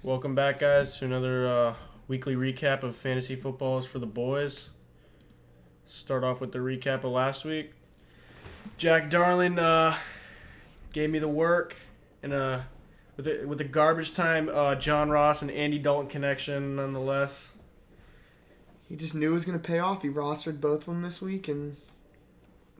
Welcome back, guys, to another weekly recap of fantasy footballs for the boys. Start off with the recap of last week. Jack Darling gave me the work, and with a garbage time John Ross and Andy Dalton connection, nonetheless. He just knew it was going to pay off. He rostered both of them this week, and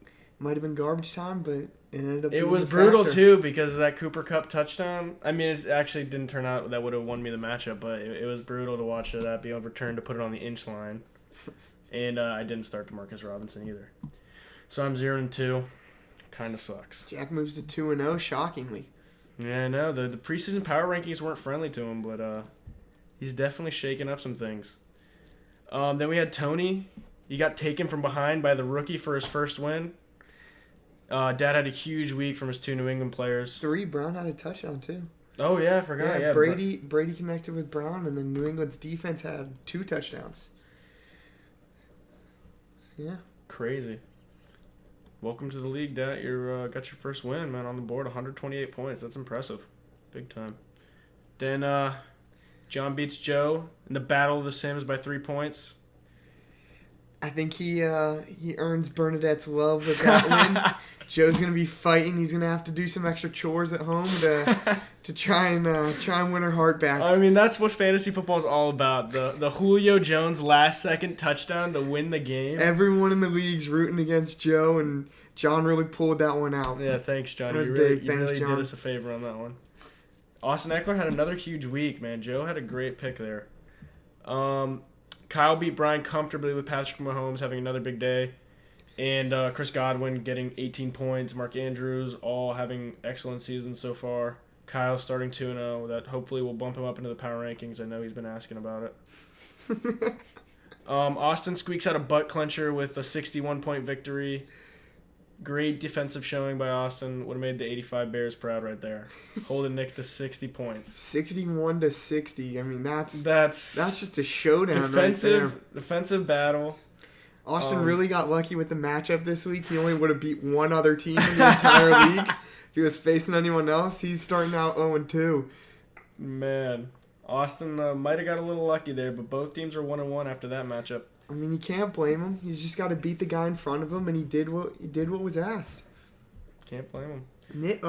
it might have been garbage time, but it ended up being It was the brutal, factor. too, because of that Cooper Kupp touchdown. I mean, it actually didn't turn out that would have won me the matchup, but it was brutal to watch that be overturned to put it on the inch line. And I didn't start DeMarcus Robinson either. So I'm 0-2. Kind of sucks. Jack moves to 2-0, shockingly. Yeah, I know. The preseason power rankings weren't friendly to him, but he's definitely shaking up some things. Then we had Tony. He got taken from behind by the rookie for his first win. Dad had a huge week from his two New England players. 3, Brown had a touchdown, too. Oh, yeah, I forgot. Yeah, Brady connected with Brown, and then New England's defense had 2 touchdowns. Yeah. Crazy. Welcome to the league, Dad. You got your first win, man, on the board. 128 points. That's impressive. Big time. Then John beats Joe in the Battle of the Sims by 3 points. I think he earns Bernadette's love with that win. Joe's going to be fighting. He's going to have to do some extra chores at home to try and win her heart back. I mean, that's what fantasy football is all about. The Julio Jones last-second touchdown to win the game. Everyone in the league's rooting against Joe, and John really pulled that one out. Yeah, thanks, John. That was You big. really Thanks, John. did us a favor on that one. Austin Eckler had another huge week, man. Joe had a great pick there. Kyle beat Brian comfortably with Patrick Mahomes having another big day. And Chris Godwin getting 18 points. Mark Andrews all having excellent seasons so far. Kyle starting 2-0. That hopefully will bump him up into the power rankings. I know he's been asking about it. Austin squeaks out a butt clencher with a 61-point victory. Great defensive showing by Austin. Would have made the 85 Bears proud right there. Holding Nick to 60 points. 61-60. I mean, that's just a showdown defensive battle. Austin really got lucky with the matchup this week. He only would have beat one other team in the entire league. If he was facing anyone else, he's starting out 0-2. Man, Austin might have got a little lucky there, but both teams are 1-1 after that matchup. I mean, you can't blame him. He's just got to beat the guy in front of him, and he did what was asked. Can't blame him. Nick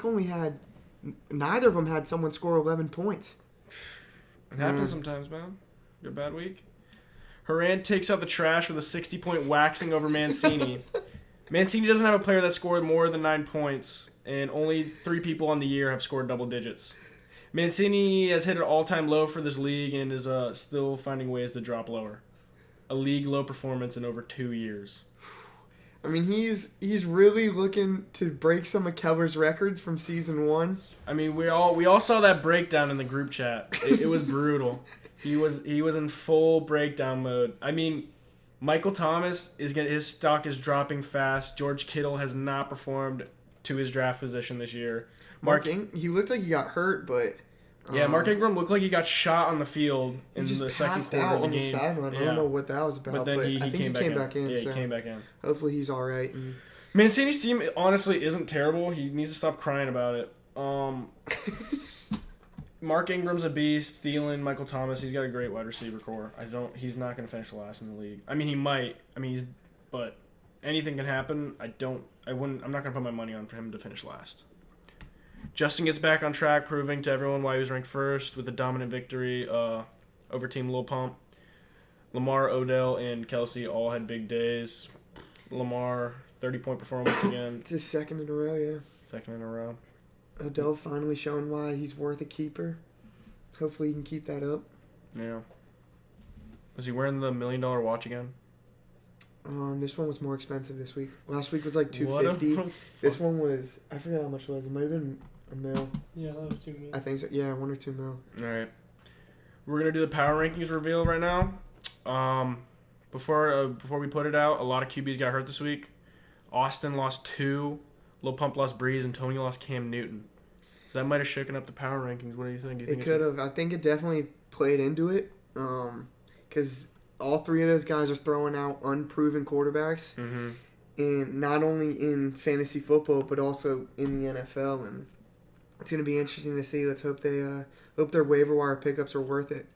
only had... Neither of them had someone score 11 points. It happens sometimes, man. Your bad week. Haran takes out the trash with a 60-point waxing over Mancini. Mancini doesn't have a player that scored more than 9 points, and only 3 people on the year have scored double digits. Mancini has hit an all-time low for this league and is still finding ways to drop lower. A league low performance in over 2 years. I mean, he's really looking to break some of Keller's records from season 1. I mean, we all saw that breakdown in the group chat. It was brutal. He was in full breakdown mode. I mean, Michael Thomas his stock is dropping fast. George Kittle has not performed to his draft position this year. He looked like he got hurt, but Mark Ingram looked like he got shot on the field in the second quarter out of the on game. The sideline. Yeah. I don't know what that was about, but then he I think came back in. Yeah, so he came back in. Hopefully he's all right. And... Mancini's team honestly isn't terrible. He needs to stop crying about it. Mark Ingram's a beast. Thielen, Michael Thomas, he's got a great wide receiver core. He's not going to finish last in the league. I mean, he might. But anything can happen. I'm not going to put my money on for him to finish last. Justin gets back on track, proving to everyone why he was ranked first with a dominant victory over Team Lil Pump. Lamar, Odell, and Kelsey all had big days. Lamar, 30-point performance again. It's his second in a row, yeah. Second in a row. Odell finally showing why he's worth a keeper. Hopefully he can keep that up. Yeah. Was he wearing the $1 million watch again? This one was more expensive this week. Last week was like $250. This one was, I forget how much it was. It might have been $1 mil. Yeah, that was $2 million. I think so. Yeah, $1 or $2 mil. All right. We're gonna do the power rankings reveal right now. Before we put it out, a lot of QBs got hurt this week. Austin lost 2. Lil Pump lost Breeze, and Tony lost Cam Newton. So that might have shaken up the power rankings. What do you think? It could have. I think it definitely played into it. Because all 3 of those guys are throwing out unproven quarterbacks. Mm-hmm. And not only in fantasy football, but also in the NFL. And It's going to be interesting to see. Let's hope hope their waiver wire pickups are worth it.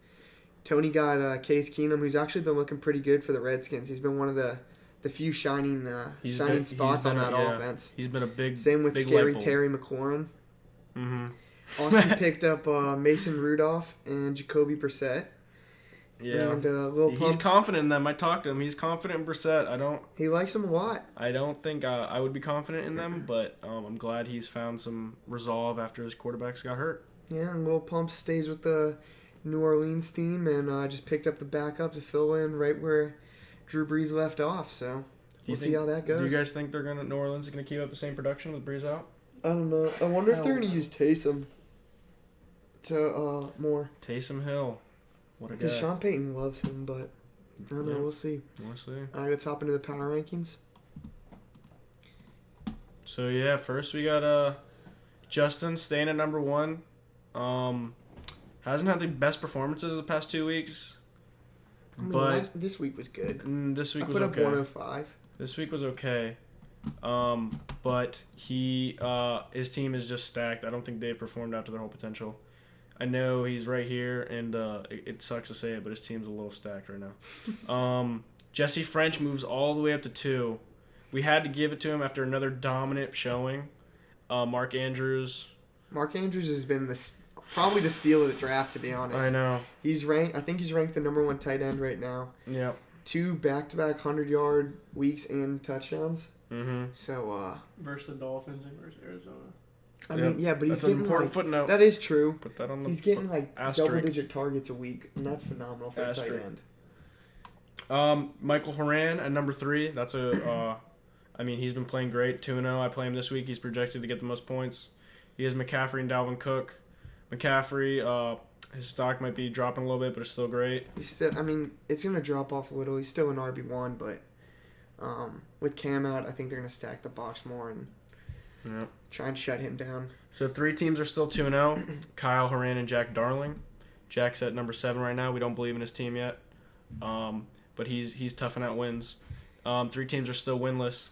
Tony got Case Keenum, who's actually been looking pretty good for the Redskins. He's been one of the few shining spots on that offense. He's been a big Same with big scary Terry McLaurin. Mm-hmm. Austin picked up Mason Rudolph and Jacoby Brissett. Yeah, and, he's confident in them. I talked to him. He's confident in Brissett. He likes him a lot. I don't think I would be confident in them, but I'm glad he's found some resolve after his quarterbacks got hurt. Yeah, and Lil Pump stays with the New Orleans team and just picked up the backup to fill in right where Drew Brees left off. So we'll see how that goes. Do you guys think New Orleans is gonna keep up the same production with Brees out? I don't know. I wonder if they're gonna use Taysom to more. Taysom Hill. What a guy. Because Sean Payton loves him, but I don't know. We'll see. We'll see. All right, let's hop into the power rankings. So, yeah, first we got Justin staying at number 1. Hasn't had the best performances the past 2 weeks. But this week was good. This week I was put okay. up 105. This week was okay. But his team is just stacked. I don't think they've performed out to their whole potential. I know he's right here, and it sucks to say it, but his team's a little stacked right now. Jesse French moves all the way up to 2. We had to give it to him after another dominant showing. Mark Andrews. Mark Andrews has been probably the steal of the draft, to be honest. I know. I think he's ranked the number 1 tight end right now. Yep. 2 back-to-back 100-yard weeks and touchdowns. Mm-hmm. So versus the Dolphins and versus Arizona. I mean, yeah, but he's that's an getting important footnote. That is true. Put that on the He's getting asterisk. double-digit targets a week, and that's phenomenal for a tight end. Michael Horan at number 3. That's he's been playing great. 2-0. I play him this week. He's projected to get the most points. He has McCaffrey and Dalvin Cook. McCaffrey, his stock might be dropping a little bit, but it's still great. It's going to drop off a little. He's still an RB1, but with Cam out, I think they're going to stack the box more and try and shut him down. So 3 teams are still 2-0. Kyle Horan and Jack Darling. Jack's at number 7 right now. We don't believe in his team yet, but he's toughing out wins. 3 teams are still winless.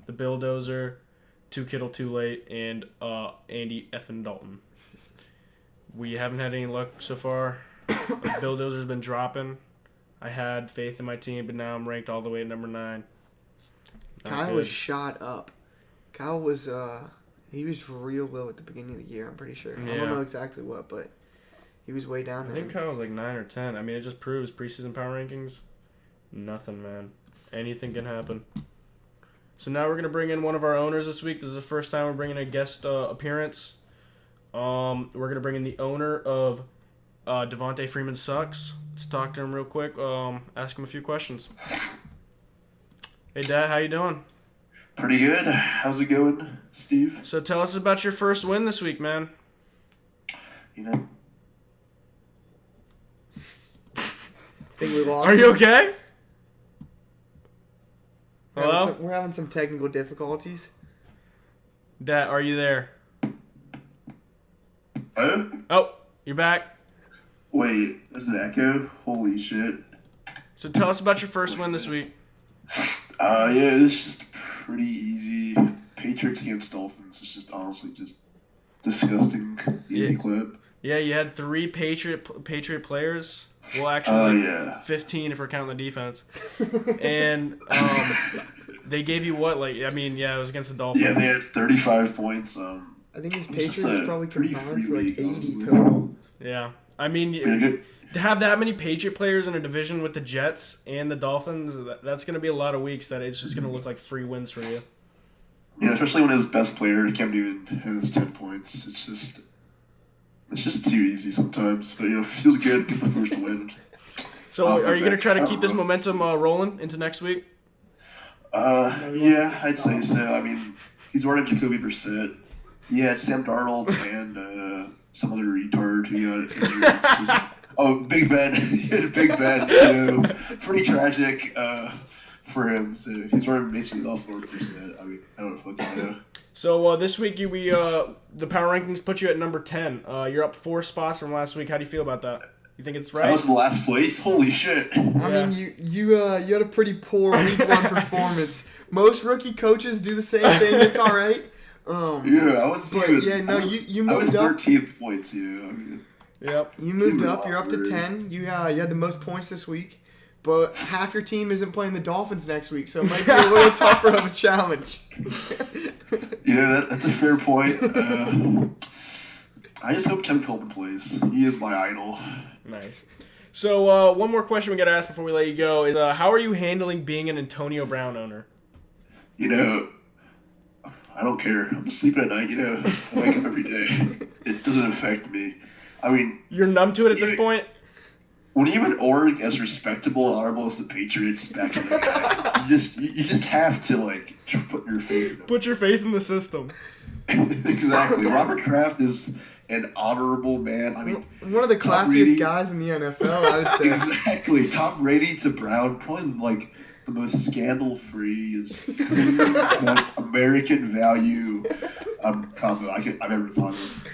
The Bill Dozer, 2 Kittle too late, and Andy effing Dalton. We haven't had any luck so far. Bill Dozer's been dropping. I had faith in my team, but now I'm ranked all the way at number 9. Kyle was shot up. Kyle was he was real low at the beginning of the year, I'm pretty sure. Yeah. I don't know exactly what, but he was way down there. I think Kyle's like 9 or 10. I mean, it just proves preseason power rankings. Nothing, man. Anything can happen. So now we're going to bring in one of our owners this week. This is the first time we're bringing a guest appearance. We're going to bring in the owner of Devontae Freeman Sucks. Let's talk to him real quick. Ask him a few questions. Hey, Dad, how you doing? Pretty good. How's it going, Steve? So tell us about your first win this week, man. You know, think we lost. Are you okay? Hello? We're having some technical difficulties. Dad, are you there? oh, Oh, you're back. wait, there's an echo? Holy shit. So tell us about your first win this week. Yeah, this is just pretty easy. Patriots against Dolphins is just honestly just disgusting. Easy clip. Yeah, you had 3 Patriot players. Well, actually, yeah. 15 if we're counting the defense. And they gave you what? It was against the Dolphins. Yeah, they had 35 points. I think his It was just Patriots a probably pretty combined free for like league, 80 honestly. total. Yeah. I mean, Pretty good. to have that many Patriot players in a division with the Jets and the Dolphins, that's going to be a lot of weeks that it's just going to look like free wins for you. Yeah, especially when his best player Cam Newton has 10 points. It's just too easy sometimes. But, it feels good to get the first win. So are you going to try to keep this momentum rolling into next week? Yeah, I'd say so. I mean, he's running Jacoby Brissett. Yeah, it's Sam Darnold and some other retard who got injured. Big Ben. He had Big Ben. Pretty tragic for him. So he's running Mason Rudolph or Brissett. I mean, I don't know. So this week the power rankings put you at number 10. You're up 4 spots from last week. How do you feel about that? You think it's right? I was in last place. Holy shit! I mean, you had a pretty poor week 1 performance. Most rookie coaches do the same thing. It's all right, Yeah, I was. But Even, yeah, no, you I was moved up. 13th points. Yeah. I mean, Yep. You moved You up. were You're up to awkward. 10. You had the most points this week, but half your team isn't playing the Dolphins next week, so it might be a little tougher of a challenge. That's a fair point. I just hope Tim Coleman plays. He is my idol. Nice. So one more question we got to ask before we let you go is how are you handling being an Antonio Brown owner? I don't care. I'm sleeping at night. I wake up every day. It doesn't affect me. I mean, You're numb to it at this Yeah. point? when you have an org as respectable and honorable as the Patriots back in the day, you just have to put your faith in them. Put your faith in the system. Exactly. Robert Kraft is an honorable man. I mean, One of the Tom classiest Brady. guys in the NFL, I would say. Exactly. Tom Brady to Brown, probably the most scandal-free, American value combo I've ever thought of.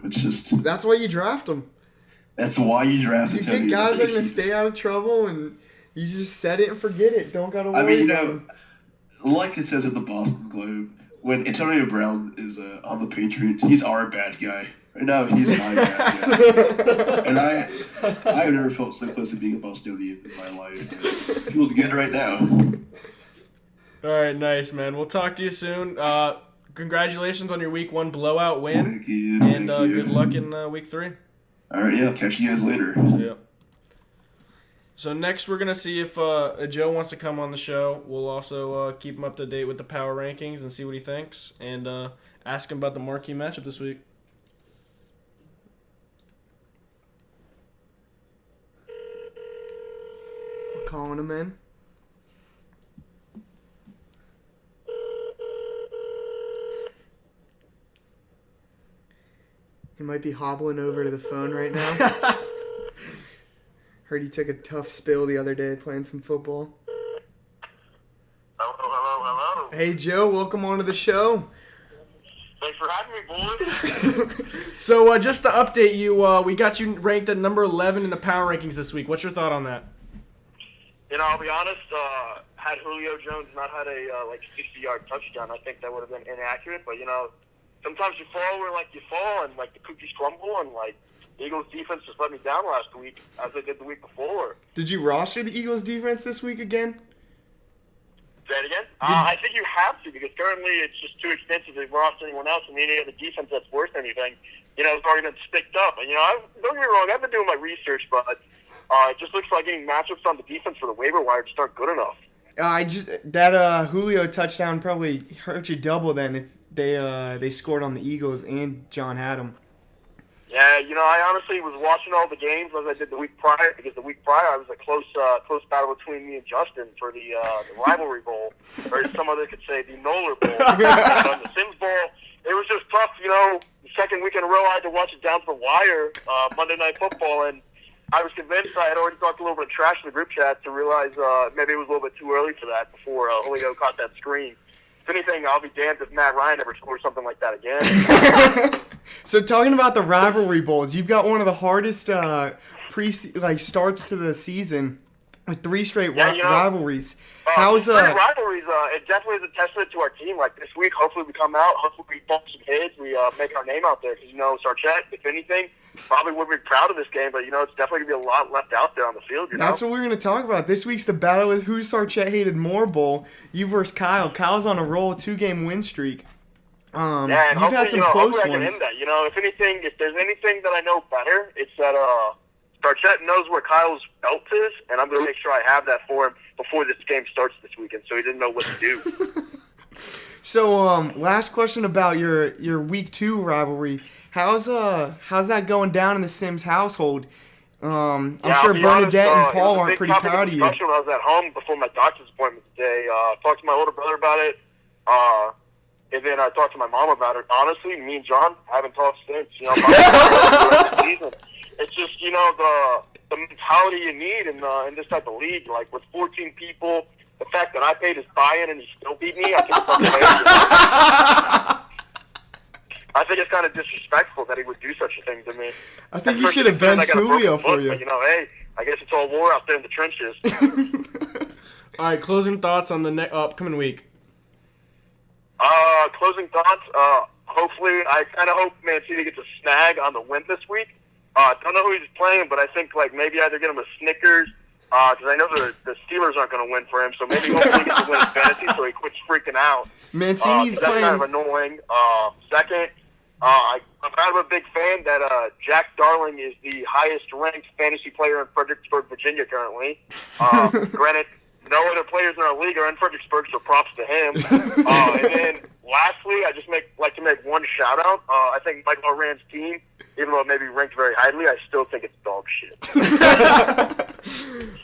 It's just That's why you draft them. that's why you draft You Antonio. get guys that are going to stay out of trouble, and you just set it and forget it. Don't got to worry I mean, about them. like it says in the Boston Globe, when Antonio Brown is on the Patriots, he's our bad guy. Right now, he's my bad guy. And I have never felt so close to being a Bostonian in my life. It feels good right now. All right, nice, man. We'll talk to you soon. Congratulations on your week 1 blowout win, Thank you. and thank you. good luck in week 3. All right, yeah, I'll catch you guys later. Yeah. So next we're going to see if Joe wants to come on the show. We'll also keep him up to date with the power rankings and see what he thinks, and ask him about the marquee matchup this week. We're calling him in. He might be hobbling over to the phone right now. Heard he took a tough spill the other day playing some football. Hello. Hey, Joe, welcome on to the show. Thanks for having me, boys. So just to update you, we got you ranked at number 11 in the power rankings this week. What's your thought on that? I'll be honest, had Julio Jones not had a 60-yard touchdown, I think that would have been inaccurate. But, sometimes you fall where, you fall and, the cookies crumble. And, the Eagles defense just let me down last week, as they did the week before. Did you roster the Eagles defense this week again? Say it again? I think you have to, because currently it's just too expensive to roster anyone else. And any other defense that's worth anything, it's already been sticked up. And, don't get me wrong, I've been doing my research, but it just looks like getting matchups on the defense for the waiver wire just aren't good enough. That Julio touchdown probably hurt you double then if they scored on the Eagles and John had him. Yeah, I honestly was watching all the games as I did the week prior, because the week prior I was a close battle between me and Justin for the rivalry bowl, or as some other could say, the Noller Bowl. And the Sims Bowl, it was just tough. The second week in a row I had to watch it down to the wire, Monday Night Football, and I was convinced I had already talked a little bit of trash in the group chat to realize maybe it was a little bit too early for that before Julio caught that screen. If anything, I'll be damned if Matt Ryan ever scores something like that again. So talking about the rivalry bowls, you've got one of the hardest starts to the season with 3 straight rivalries. How's rivalries? It definitely is a testament to our team. This week, hopefully we come out, hopefully we bump some heads, we make our name out there. Because Sarchette, if anything, probably would be proud of this game, but it's definitely gonna be a lot left out there on the field. That's what we're gonna talk about. This week's the battle with who Sarchette hated more bowl. You versus Kyle. Kyle's on a roll, 2-game win streak. And you've had some close hopefully I ones. can end that. If there's anything that I know better, it's that Sarchette knows where Kyle's belt is, and I'm gonna make sure I have that for him before this game starts this weekend, so he didn't know what to do. So, last question about your week 2 rivalry. How's that going down in the Sims household? I'm sure Bernadette and Paul aren't pretty proud of you. When I was at home before my doctor's appointment today, talked to my older brother about it, and then I talked to my mom about it. Honestly, me and John haven't talked since. It's just the mentality you need in this type of league. With 14 people, the fact that I paid his buy-in and he still beat me, I think it's kind of disrespectful that he would do such a thing to me. I think you should have benched Julio for you. But, hey, I guess it's all war out there in the trenches. All right, closing thoughts on the upcoming week. Closing thoughts. Hopefully, I kind of hope Mancini gets a snag on the win this week. Don't know who he's playing, but I think like maybe either get him a Snickers, because I know the Steelers aren't going to win for him. So maybe hopefully he gets a win in fantasy, so he quits freaking out. Mancini's That's playing. kind of annoying. Second, I'm kind of a big fan that Jack Darling is the highest-ranked fantasy player in Fredericksburg, Virginia, currently. Granted, no other players in our league are in Fredericksburg, so props to him. And then, lastly, I just like to make one shout-out. I think Michael Oran's team, even though it may be ranked very highly, I still think it's dog shit.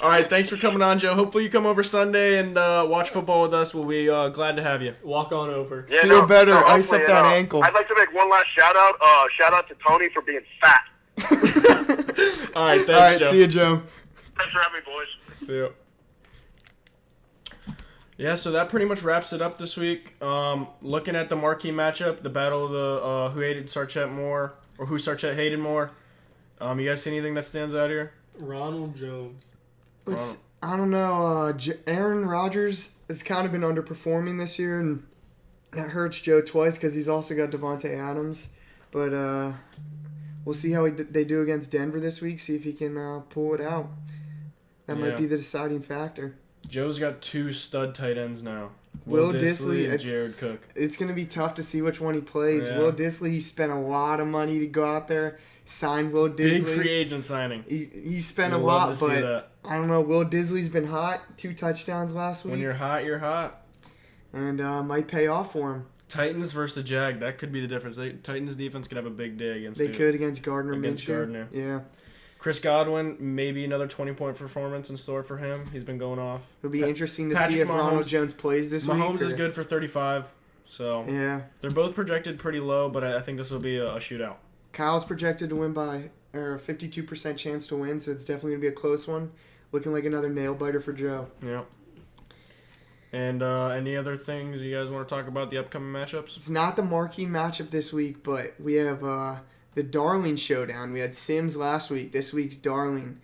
All right, thanks for coming on, Joe. Hopefully you come over Sunday and watch football with us. We'll be glad to have you. Walk on over. Yeah, Feel better. Ice hopefully, up that ankle. I'd like to make one last shout-out. Shout-out to Tony for being fat. All right, thanks, All right, Joe. see you, Joe. Thanks for having me, boys. See you. Yeah, so that pretty much wraps it up this week. Looking at the marquee matchup, the battle of the who hated Sarchet more, or who Sarchet hated more. You guys see anything that stands out here? Ronald Jones. I don't know. Aaron Rodgers has kind of been underperforming this year, and that hurts Joe twice because he's also got Devontae Adams. But we'll see how they do against Denver this week, see if he can pull it out. That might be the deciding factor. Joe's got 2 stud tight ends now. Will Dissly and Jared Cook. It's going to be tough to see which one he plays. Yeah. Will Dissly, he spent a lot of money to go out there, sign Will Dissly. Big free agent signing. He spent You'll a love lot, to see but that. I don't know. Will Disley's been hot. 2 touchdowns last week. When you're hot, you're hot. And might pay off for him. Titans versus the Jag, that could be the difference. Titans defense could have a big day against They the- could against Gardner against Minshew. Gardner. Yeah. Chris Godwin, maybe another 20-point performance in store for him. He's been going off. It'll be interesting to Patrick see if Ronald Mahomes- Jones plays this week. Mahomes is or- good for 35, so Yeah. they're both projected pretty low, but I think this will be a shootout. Kyle's projected to win by a 52% chance to win, so it's definitely going to be a close one. Looking like another nail-biter for Joe. Yeah. And any other things you guys want to talk about the upcoming matchups? It's not the marquee matchup this week, but we have the Darling Showdown. We had Sims last week. This week's Darling.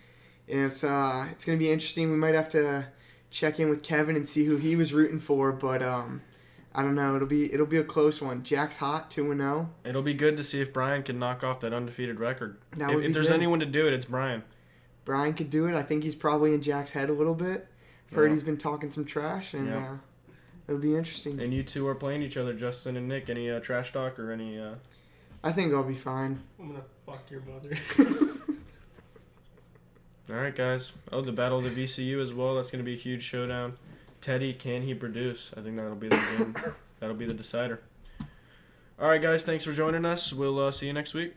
And it's going to be interesting. We might have to check in with Kevin and see who he was rooting for, but I don't know. It'll be a close one. Jack's hot, 2-0. It'll be good to see if Brian can knock off that undefeated record. That would be If there's good. anyone to do it, it's Brian. Brian could do it. I think he's probably in Jack's head a little bit. I've heard Yeah. he's been talking some trash, and Yeah. it'll be interesting. And you two are playing each other, Justin and Nick. Any trash talk or any... I think I'll be fine. I'm gonna fuck your mother. All right, guys. Oh, the Battle of the VCU as well. That's going to be a huge showdown. Teddy, can he produce? I think that'll be the game. That'll be the decider. All right, guys. Thanks for joining us. We'll see you next week.